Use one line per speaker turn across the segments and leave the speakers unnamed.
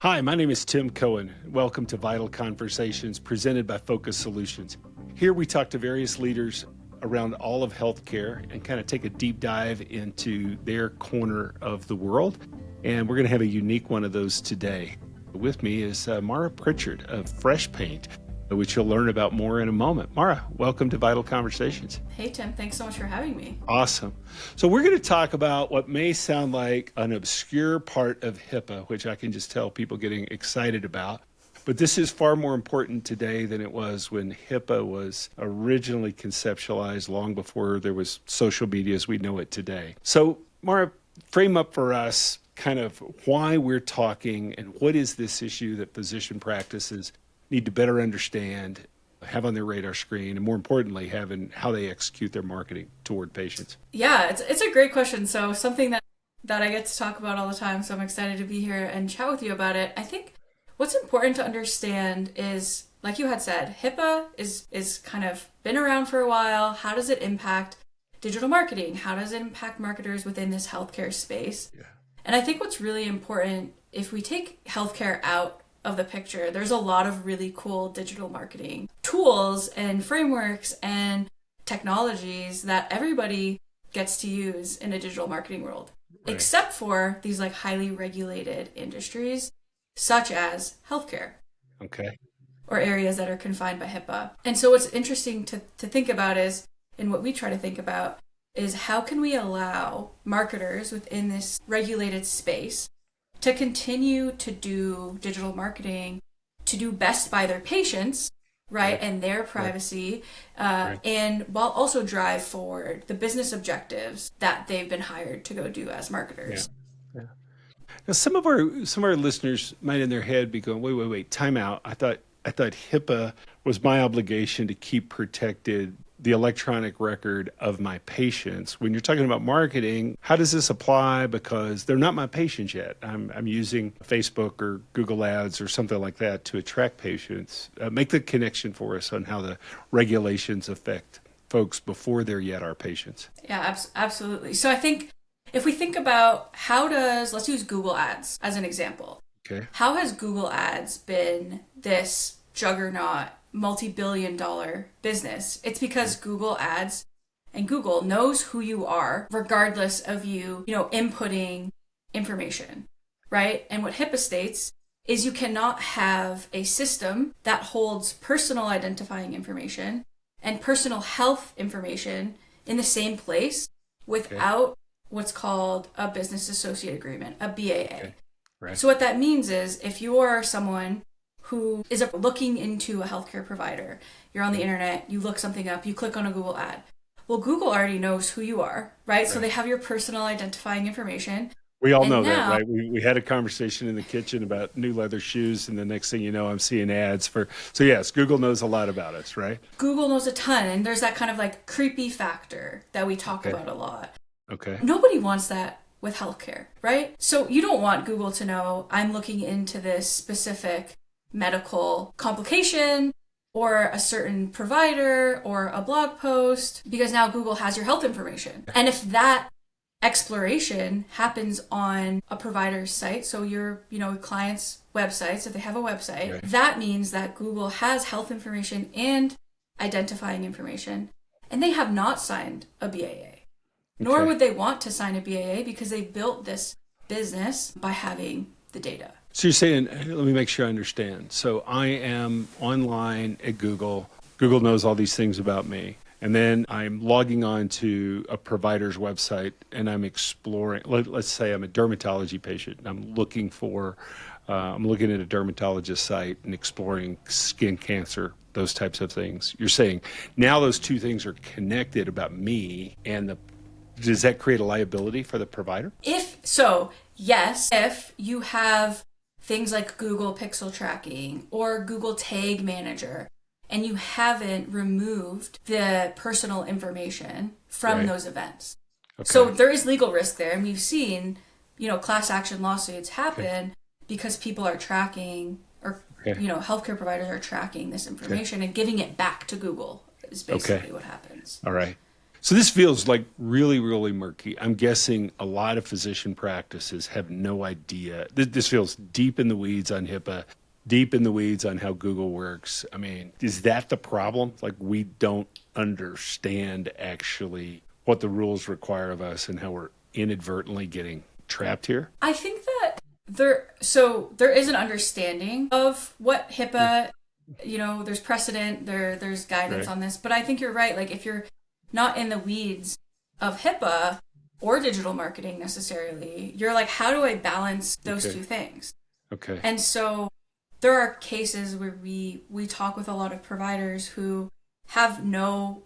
Hi, my name is Tim Cohen. Welcome to Vital Conversations presented by Focus Solutions. Here we talk to various leaders around all of healthcare and kind of take a deep dive into their corner of the world. And we're going to have a unique one of those today. With me is Mara Pritchard of Fresh Paint, which you'll learn about more in a moment. Mara, welcome to Vital Conversations.
Hey, Tim, thanks so much for having me.
Awesome. So we're going to talk about what may sound like an obscure part of HIPAA, which I can just tell people getting excited about. But this is far more important today than it was when HIPAA was originally conceptualized long before there was social media as we know it today. So Mara, frame up for us kind of why we're talking and what is this issue that physician practices need to better understand, have on their radar screen, and more importantly, have in how they execute their marketing toward patients.
Yeah, it's a great question. So something that I get to talk about all the time. So I'm excited to be here and chat with you about it. I think what's important to understand is, like you had said, HIPAA is kind of been around for a while. How does it impact digital marketing? How does it impact marketers within this healthcare space? Yeah. And I think what's really important, if we take healthcare out of the picture, there's a lot of really cool digital marketing tools and frameworks and technologies that everybody gets to use in a digital marketing world, right, except for these like highly regulated industries such as healthcare.
Okay.
Or areas that are confined by HIPAA. And so what's interesting to think about is, and what we try to think about, is how can we allow marketers within this regulated space to continue to do digital marketing, to do best by their patients, right, and their privacy, and while also drive forward the business objectives that they've been hired to go do as marketers.
Yeah. Now, some of our listeners might in their head be going, wait, time out. I thought HIPAA was my obligation to keep protected the electronic record of my patients. When you're talking about marketing, how does this apply? Because they're not my patients yet. I'm using Facebook or Google Ads or something like that to attract patients. Make the connection for us on how the regulations affect folks before they're yet our patients.
Yeah, absolutely. So I think if we think about let's use Google Ads as an example.
Okay.
How has Google Ads been this juggernaut, multi-billion-dollar business? It's because Google Ads and Google knows who you are regardless of you inputting information, right? And what HIPAA states is you cannot have a system that holds personal identifying information and personal health information in the same place without what's called a business associate agreement, a BAA.
Okay. Right.
So what that means is if you are someone who is looking into a healthcare provider, you're on the internet, you look something up, you click on a Google ad. Well, Google already knows who you are, right? So they have your personal identifying information.
We all know that, right? We had a conversation in the kitchen about new leather shoes, and the next thing you know, I'm seeing ads for. So yes, Google knows a lot about us, right?
Google knows a ton, and there's that kind of like creepy factor that we talk about a lot.
Okay.
Nobody wants that with healthcare, right? So you don't want Google to know I'm looking into this specific medical complication or a certain provider or a blog post, because now Google has your health information. And if that exploration happens on a provider's site, so your clients' websites, if they have a website, right, that means that Google has health information and identifying information, and they have not signed a BAA. Nor would they want to sign a BAA because they built this business by having the data.
So you're saying, let me make sure I understand. So I am online at Google. Google knows all these things about me. And then I'm logging on to a provider's website and I'm exploring, let's say I'm a dermatology patient. And I'm looking at a dermatologist site and exploring skin cancer, those types of things. You're saying now those two things are connected about me, and does that create a liability for the provider?
Yes. If you have things like Google Pixel Tracking or Google Tag Manager, and you haven't removed the personal information from those events. Okay. So there is legal risk there, and we've seen, class action lawsuits happen because people are tracking, or healthcare providers are tracking this information and giving it back to Google is basically what happens.
All right. So this feels like really, really murky. I'm guessing a lot of physician practices have no idea. This feels deep in the weeds on HIPAA, deep in the weeds on how Google works. I mean, is that the problem? Like we don't understand actually what the rules require of us and how we're inadvertently getting trapped here?
I think that there is an understanding of what HIPAA, there's precedent, there's guidance
Right.
on this, but I think you're right. Like if you're not in the weeds of HIPAA or digital marketing necessarily, you're like, how do I balance those
Okay.
two things?
Okay.
And so there are cases where we talk with a lot of providers who have no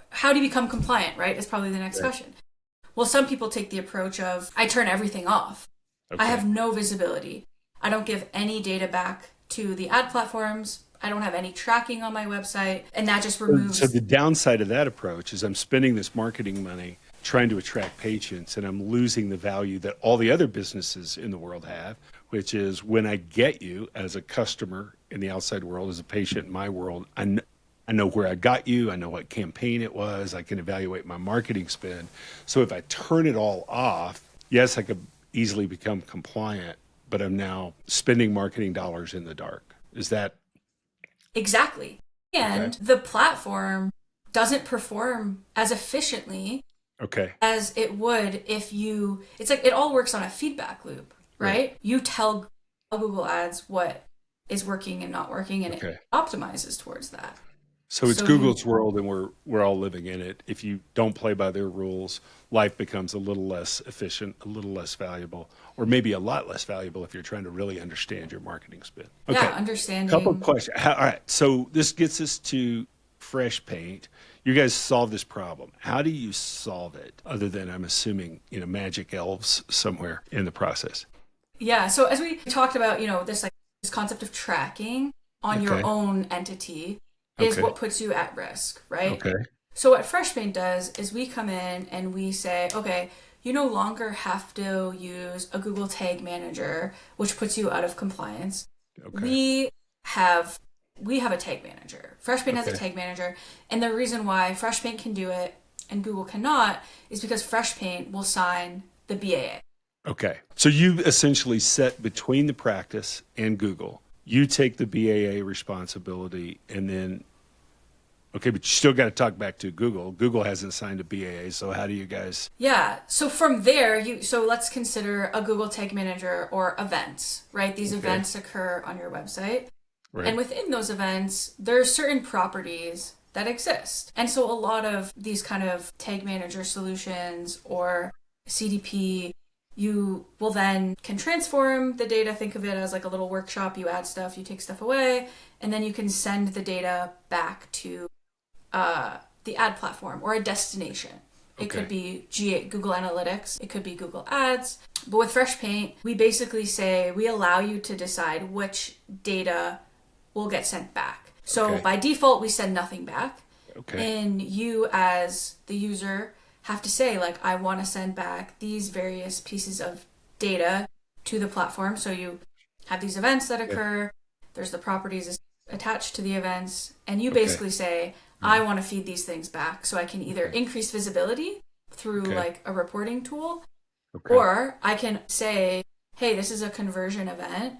how do you become compliant, right? Is probably the next
Right.
question. Well, some people take the approach of I turn everything off. I
Okay.
have no visibility. I don't give any data back to the ad platforms. I don't have any tracking on my website. And that just
So
removes.
the downside of that approach is I'm spending this marketing money trying to attract patients and I'm losing the value that all the other businesses in the world have, which is when I get you as a customer in the outside world, as a patient in my world, I know where I got you. I know what campaign it was. I can evaluate my marketing spend. So if I turn it all off, yes, I could easily become compliant, but I'm now spending marketing dollars in the dark. Is that
Exactly.
okay?
And the platform doesn't perform as efficiently
Okay.
as it would if it's like it all works on a feedback loop,
Right.
right? You tell Google Ads what is working and not working, and it
Okay.
optimizes towards that.
So it's
So you,
Google's world and we're all living in it. If you don't play by their rules, life becomes a little less efficient, a little less valuable, or maybe a lot less valuable if you're trying to really understand your marketing spin.
yeah,
Okay. Couple of
understanding.
questions. All right. So this gets us to Fresh Paint. You guys solve this problem. How do you solve it other than I'm assuming, magic elves somewhere in the process?
Yeah, so as we talked about, this concept of tracking on your
Okay.
own entity is
Okay.
what puts you at risk, right?
Okay.
So what FreshPaint does is we come in and we say, okay, you no longer have to use a Google Tag Manager, which puts you out of compliance.
Okay.
We have we have a tag manager. FreshPaint has a
Okay.
tag manager, and the reason why FreshPaint can do it and Google cannot is because FreshPaint will sign the BAA.
Okay. So you essentially set between the practice and Google. You take the BAA responsibility and then, okay, but you still got to talk back to Google. Google hasn't signed a BAA. So how do you guys?
Yeah. So from there, so let's consider a Google Tag Manager or events, right? These
Okay.
events occur on your website. And
Right.
within those events, there are certain properties that exist. And so a lot of these kind of tag manager solutions or CDP, you will then can transform the data. Think of it as like a little workshop. You add stuff, you take stuff away, and then you can send the data back to the ad platform or a destination. It could
Okay.
be Google Analytics, it could be Google Ads. But with FreshPaint, we basically say we allow you to decide which data will get sent back. So
Okay.
by default, we send nothing back.
Okay.
And you, as the user, have to say, like, I want to send back these various pieces of data to the platform. So you have these events that
Okay.
occur, there's the properties attached to the events, and you
Okay.
basically say, I want to feed these things back so I can either
Okay.
increase visibility through
Okay.
like a reporting tool,
Okay.
or I can say, hey, this is a conversion event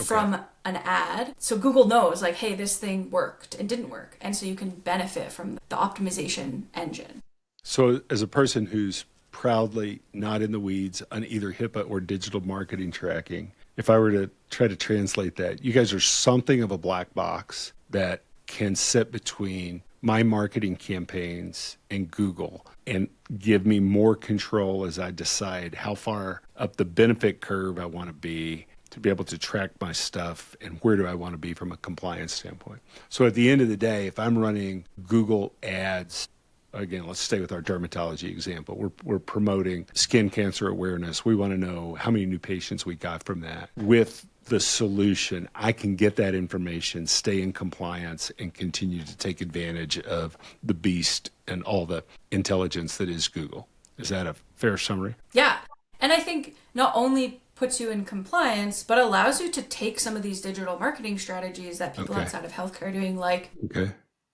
from an ad. So Google knows, like, hey, this thing worked and didn't work. And so you can benefit from the optimization engine.
So as a person who's proudly not in the weeds on either HIPAA or digital marketing tracking, if I were to try to translate that, you guys are something of a black box that can sit between my marketing campaigns and Google and give me more control as I decide how far up the benefit curve I want to be able to track my stuff and where do I want to be from a compliance standpoint. So at the end of the day, if I'm running Google ads, again, let's stay with our dermatology example. We're promoting skin cancer awareness. We want to know how many new patients we got from that. With the solution, I can get that information, stay in compliance, and continue to take advantage of the beast and all the intelligence that is Google. Is that a fair summary?
Yeah. And I think not only puts you in compliance, but allows you to take some of these digital marketing strategies that people
Okay.
outside of healthcare are doing, like
Okay.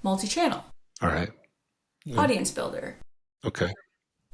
multi channel,
All right. Yeah.
audience builder,
Okay.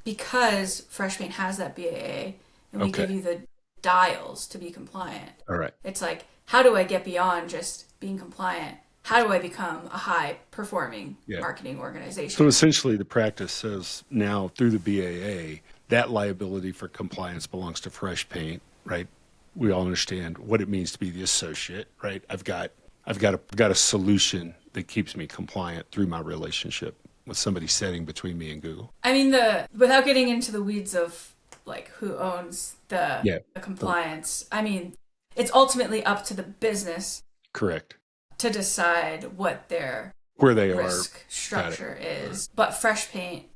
Because Fresh Paint has that BAA and we
Okay.
give you the dials to be compliant.
All right.
It's like, how do I get beyond just being compliant? How do I become a high performing
Yeah.
marketing
So
organization?
essentially, the practice says now through the BAA that liability for compliance belongs to Fresh Paint, right? We all understand what it means to be the associate, right? I've got a solution that keeps me compliant through my relationship with somebody sitting between me and Google.
I mean, without getting into the weeds of like who owns
Yeah.
the compliance, I mean, it's ultimately up to the business
Correct.
to decide what their
Where they are,
risk
got it.
structure is. But Fresh Paint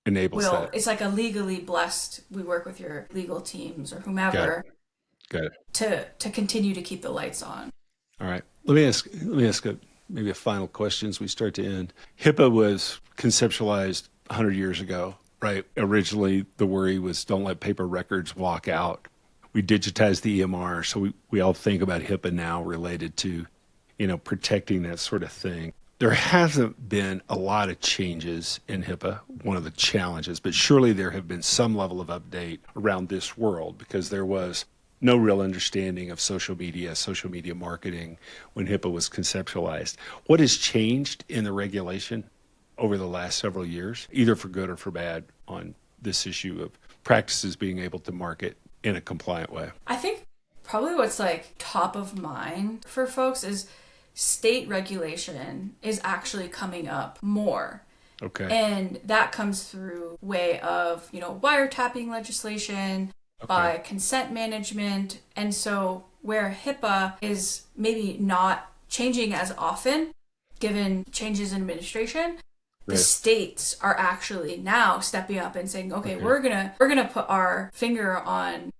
Enables that.
it's like a legally blessed, we work with your legal teams or
Got it.
whomever
Got it.
to continue to keep the lights on.
All right. Let me ask maybe a final question as we start to end. HIPAA was conceptualized 100 years ago, right? Originally, the worry was don't let paper records walk out. We digitized the EMR, so we all think about HIPAA now related to, protecting that sort of thing. There hasn't been a lot of changes in HIPAA, one of the challenges, but surely there have been some level of update around this world because there was no real understanding of social media marketing when HIPAA was conceptualized. What has changed in the regulation over the last several years, either for good or for bad, on this issue of practices being able to market in a compliant way?
I think probably what's like top of mind for folks is state regulation is actually coming up more.
Okay.
And that comes through way of, wiretapping legislation, by consent management. And so where HIPAA is maybe not changing as often, given changes in administration, the states are actually now stepping up and saying, okay, we're gonna put our finger on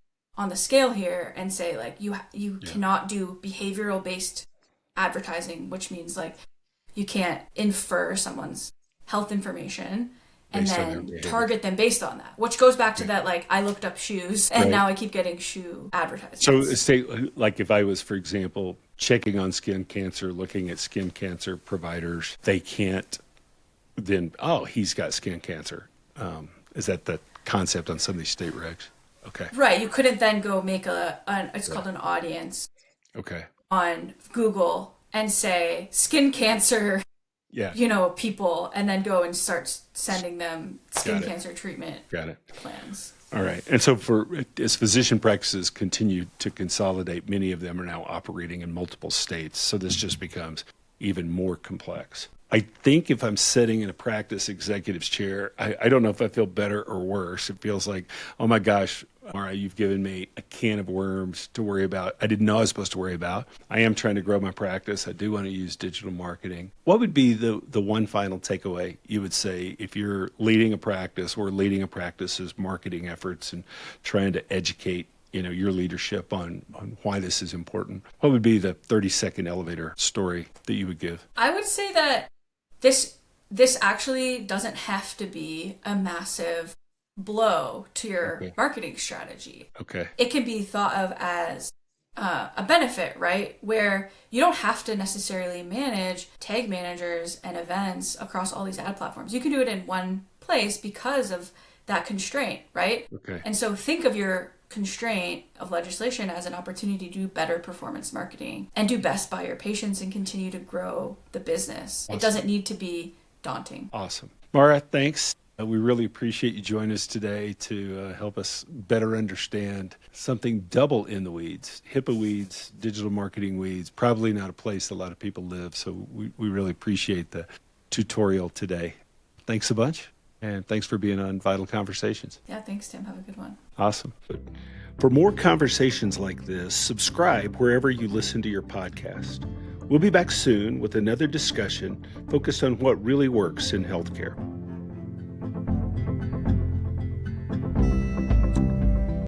the scale here and say like you cannot do behavioral based advertising, which means like you can't infer someone's health information and then target them based on that, which goes back to that, like, I looked up shoes and now I keep getting shoe advertisements.
So say, like if I was, for example, checking on skin cancer, looking at skin cancer providers, they can't then, he's got skin cancer. Is that the concept on some of these state regs? Okay.
Right. You couldn't then go make it's called an audience on Google and say skin cancer people, and then go and start sending them skin cancer treatment plans.
All right. And so as physician practices continue to consolidate, many of them are now operating in multiple states. So this just becomes even more complex. I think if I'm sitting in a practice executive's chair, I don't know if I feel better or worse. It feels like, oh my gosh, Mara, you've given me a can of worms to worry about. I didn't know I was supposed to worry about. I am trying to grow my practice. I do want to use digital marketing. What would be the one final takeaway you would say if you're leading a practice or leading a practice's marketing efforts and trying to educate your leadership on why this is important? What would be the 30-second elevator story that you would give?
I would say that this actually doesn't have to be a massive blow to your marketing strategy.
Okay.
It can be thought of as a benefit, right? Where you don't have to necessarily manage tag managers and events across all these ad platforms. You can do it in one place because of that constraint, right?
Okay.
And so think of your constraint of legislation as an opportunity to do better performance marketing and do best by your patients and continue to grow the business. Awesome. It doesn't need to be daunting.
Awesome. Mara, thanks. We really appreciate you joining us today to help us better understand something double in the weeds. HIPAA weeds, digital marketing weeds, probably not a place a lot of people live. So we really appreciate the tutorial today. Thanks a bunch. And thanks for being on Vital Conversations.
Yeah, thanks, Tim. Have a good one.
Awesome. For more conversations like this, subscribe wherever you listen to your podcast. We'll be back soon with another discussion focused on what really works in healthcare.